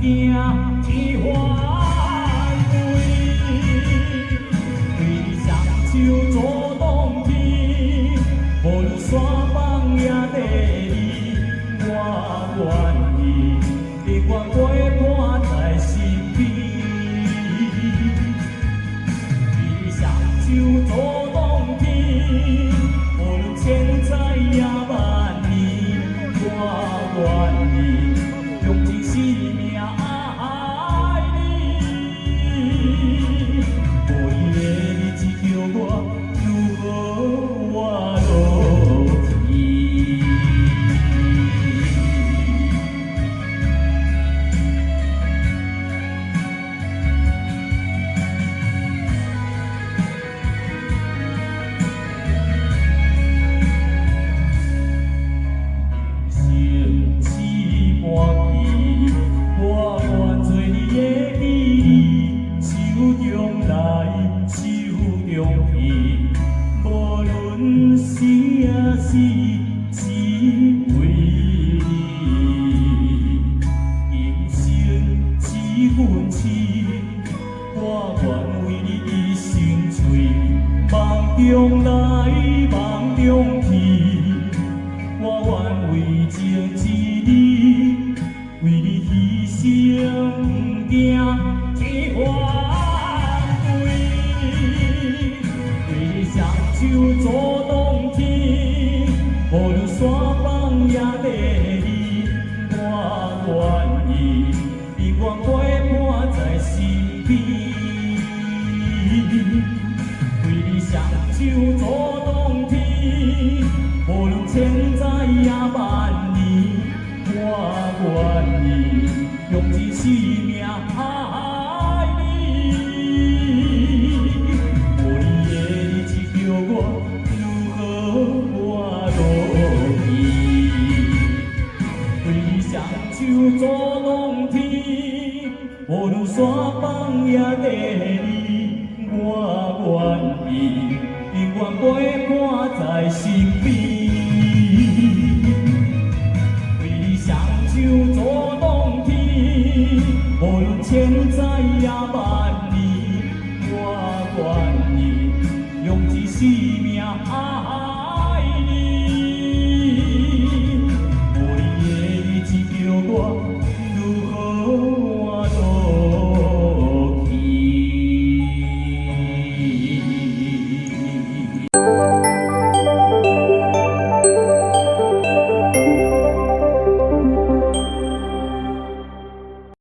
行天还归，为你双手做动天，无论山崩也地理，我愿意你我陪伴在身边，为你双手做动天，无论千载也万年，我愿意。用尽生命爱你，无你的日子叫我如何活落去？生死半我愿做你的记手中来，手中去，无论生死，只为你。今生只份痴，我愿为你一生醉，梦中来，梦中去，我愿为情一你。为你牺牲，行天还归，为你双手做动天，无论山崩也地理，我愿意永远陪伴在身边。为你双手做动天，无论千载也万年。我愿意用尽生命爱你，无你的日子叫我如何活落去？为你双手做动天，无论山崩也地理，我愿意永远陪伴在身边。手做动天，无论千载也万